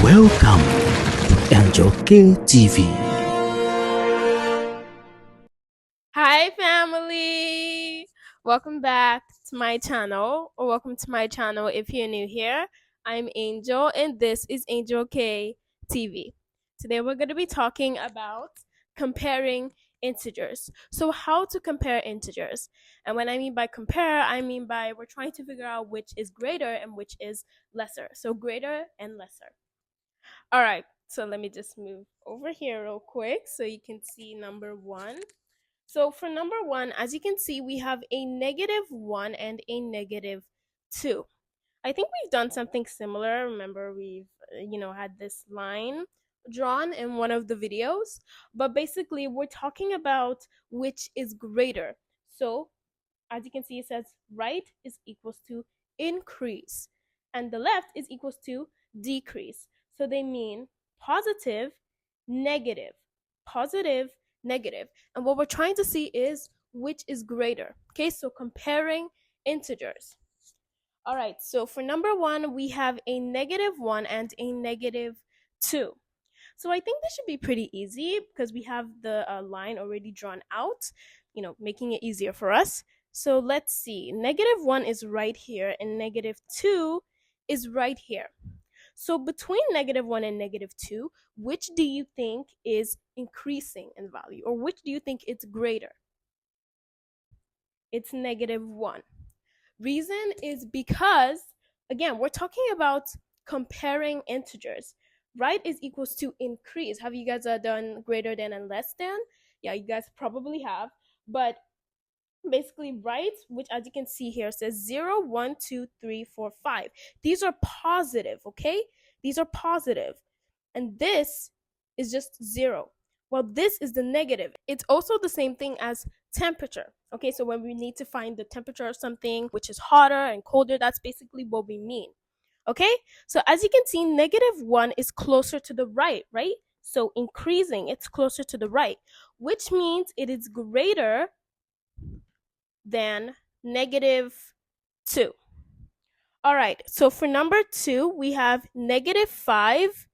Welcome to Angel K TV. Hi, family! Welcome back to my channel, or welcome to my channel if you're new here. I'm Angel, and this is Angel K TV. Today, we're going to be talking about comparing integers. So, how to compare integers. And when I mean by compare, I mean by we're trying to figure out which is greater and which is lesser. So, greater and lesser. All right, so let me just move over here real quick so you can see number one. So for number one, as you can see, we have a -1 and a -2. I think we've done something similar. Remember, we've had this line drawn in one of the videos, but basically we're talking about which is greater. So as you can see, it says right is equals to increase, and the left is equals to decrease. So they mean positive, negative, positive, negative. And what we're trying to see is which is greater. Okay, so comparing integers. All right, so for number one, we have a -1 and a -2. So I think this should be pretty easy because we have the line already drawn out, making it easier for us. So let's see. -1 is right here and -2 is right here. So between -1 and -2, which do you think is increasing in value, or which do you think it's greater? It's -1. Reason is because, again, we're talking about comparing integers. Right is equals to increase. Have you guys done greater than and less than? Yeah, you guys probably have. But basically, right, which as you can see here says 0, 1, 2, 3, 4, 5. These are positive, okay? These are positive. And this is just 0. Well, this is the negative. It's also the same thing as temperature. Okay, so when we need to find the temperature of something, which is hotter and colder, that's basically what we mean. Okay, so as you can see, -1 is closer to the right? So increasing, it's closer to the right, which means it is greater than -2. All right, so for number two, we have -5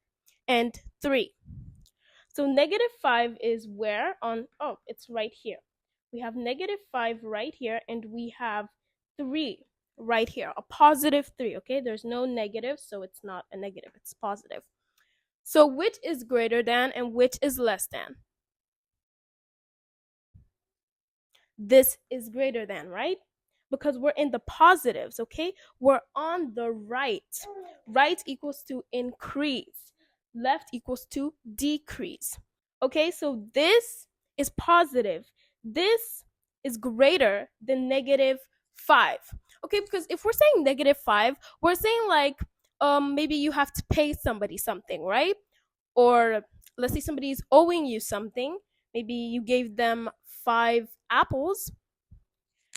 and 3. So -5 is where on, oh, it's right here. We have -5 right here, and we have 3 right here, a +3, okay? There's no negative, so it's not a negative, it's positive. So which is greater than and which is less than? This is greater than, right? Because we're in the positives, okay? We're on the right. Right equals to increase, left equals to decrease. Okay, so this is positive. This is greater than -5. Okay, because if we're saying -5, we're saying like maybe you have to pay somebody something, right? Or let's say somebody is owing you something. Maybe you gave them 5 apples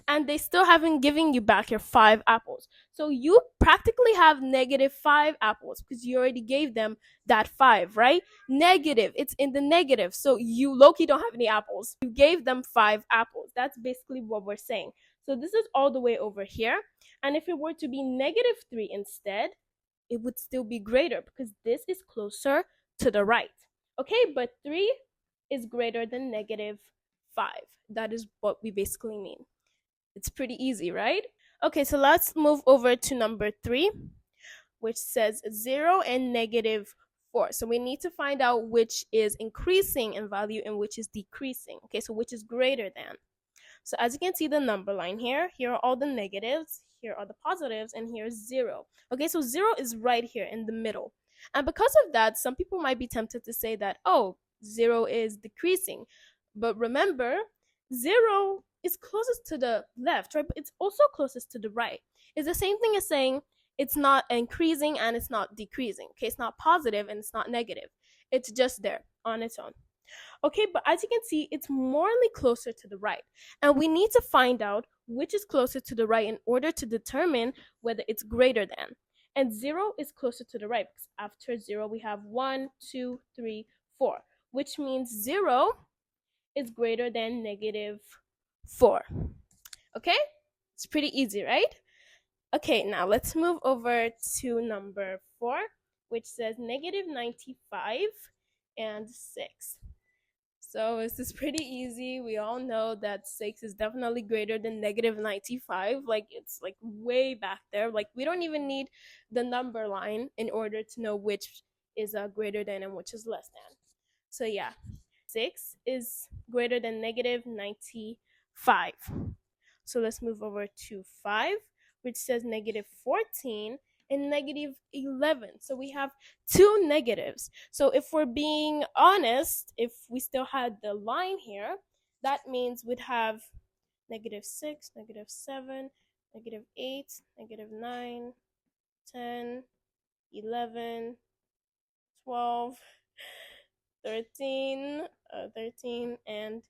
and they still haven't given you back your 5 apples. So you practically have -5 apples because you already gave them that 5, right? Negative, it's in the negative. So you low-key don't have any apples. You gave them 5 apples. That's basically what we're saying. So this is all the way over here. And if it were to be -3 instead, it would still be greater because this is closer to the right. Okay, but 3 is greater than -5. That is what we basically mean. It's pretty easy, right? Okay, so let's move over to number 3, which says 0 and -4. So we need to find out which is increasing in value and which is decreasing. Okay, so which is greater than. So as you can see the number line here are all the negatives, here are the positives, and here's 0. Okay, so 0 is right here in the middle. And because of that, some people might be tempted to say that, oh, 0 is decreasing. But remember, 0 is closest to the left, right? But it's also closest to the right. It's the same thing as saying it's not increasing and it's not decreasing. Okay, it's not positive and it's not negative. It's just there on its own. Okay, but as you can see, it's morally closer to the right. And we need to find out which is closer to the right in order to determine whether it's greater than. And 0 is closer to the right because after 0, we have 1, 2, 3, 4, which means 0 is greater than -4. Okay? It's pretty easy, right? Okay, now let's move over to number 4. which says negative 95 and 6. So this is pretty easy. We all know that 6 is definitely greater than negative 95. Like it's like way back there. Like we don't even need the number line in order to know which is greater than and which is less than. So yeah, 6 is greater than negative 95. So let's move over to 5, which says negative 14 and negative 11. So we have two negatives. So if we're being honest, if we still had the line here, that means we'd have negative 6, negative 7, negative 8, negative 9, 10, 11, 12, 13, 13, and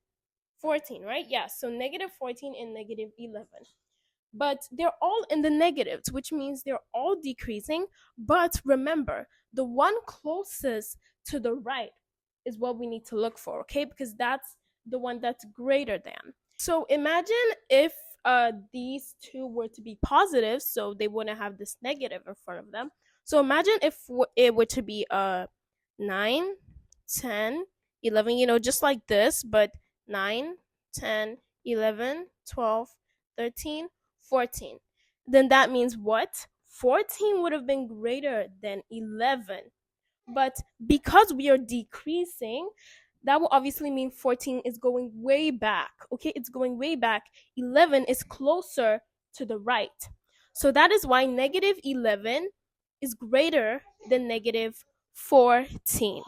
14, right? Yeah, so negative 14 and negative 11. But they're all in the negatives, which means they're all decreasing. But remember, the one closest to the right is what we need to look for, okay? Because that's the one that's greater than. So imagine if these two were to be positive, so they wouldn't have this negative in front of them. So imagine if it were to be 9, 10, 11, just like this, but 9, 10, 11, 12, 13, 14. Then that means what? 14 would have been greater than 11. But because we are decreasing, that will obviously mean 14 is going way back. Okay, it's going way back. 11 is closer to the right. So that is why negative 11 is greater than negative 14.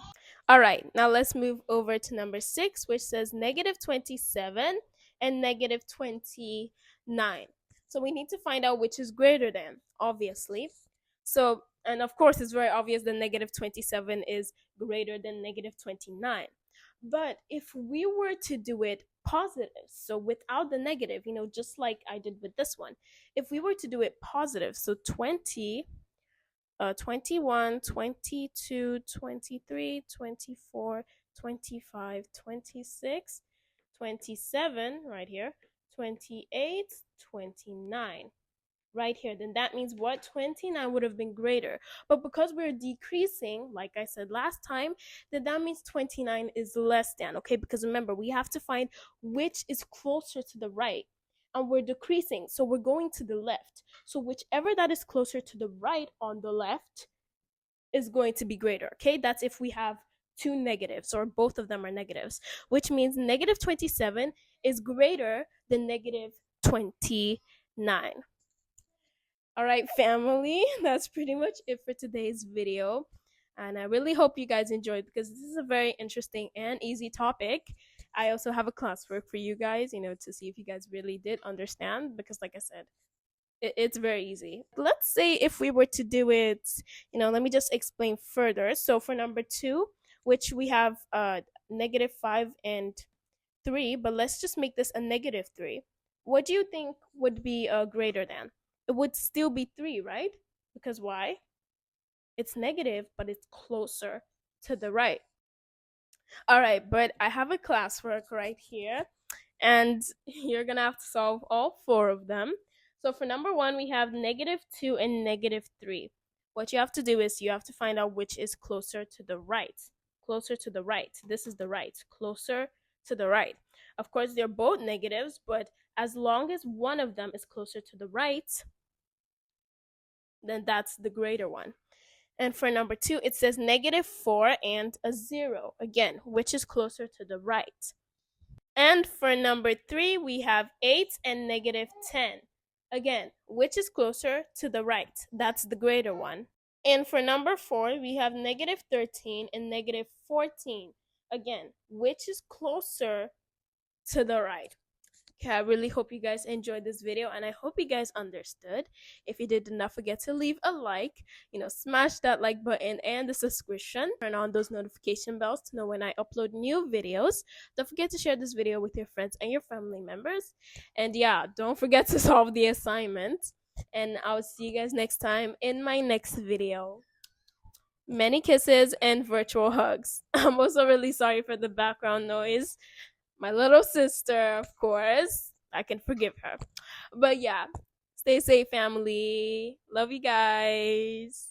All right, now let's move over to number 6, which says negative 27 and negative 29. So we need to find out which is greater than, obviously. So, and of course, it's very obvious that negative 27 is greater than negative 29. But if we were to do it positive, so without the negative, just like I did with this one, if we were to do it positive, so 21, 22, 23, 24, 25, 26, 27, right here, 28, 29, right here, then that means what? 29 would have been greater. But because we're decreasing, like I said last time, then that means 29 is less than, okay? Because remember, we have to find which is closer to the right. And we're decreasing, so we're going to the left. So whichever that is closer to the right on the left is going to be greater, okay? That's if we have two negatives or both of them are negatives, which means negative 27 is greater than negative 29. All right, family, that's pretty much it for today's video. And I really hope you guys enjoyed because this is a very interesting and easy topic. I also have a classwork for you guys, to see if you guys really did understand because, like I said, it's very easy. Let's say if we were to do it, let me just explain further. So for number 2, which we have negative 5 and 3, but let's just make this a negative 3. What do you think would be greater than? It would still be 3, right? Because why? It's negative, but it's closer to the right. All right, but I have a classwork right here, and you're gonna have to solve all 4 of them. So for number 1, we have negative 2 and negative 3. What you have to do is you have to find out which is closer to the right. Closer to the right. This is the right. Closer to the right. Of course, they're both negatives, but as long as one of them is closer to the right, then that's the greater one. And for number 2, it says negative 4 and a 0. Again, which is closer to the right. And for number 3, we have 8 and negative 10. Again, which is closer to the right? That's the greater one. And for number 4, we have negative 13 and negative 14. Again, which is closer to the right? Okay, I really hope you guys enjoyed this video and I hope you guys understood. If you did, do not forget to leave a like, smash that like button and the subscription. Turn on those notification bells to know when I upload new videos. Don't forget to share this video with your friends and your family members. And yeah, don't forget to solve the assignment. And I'll see you guys next time in my next video. Many kisses and virtual hugs. I'm also really sorry for the background noise. My little sister, of course. I can forgive her. But yeah, stay safe, family. Love you guys.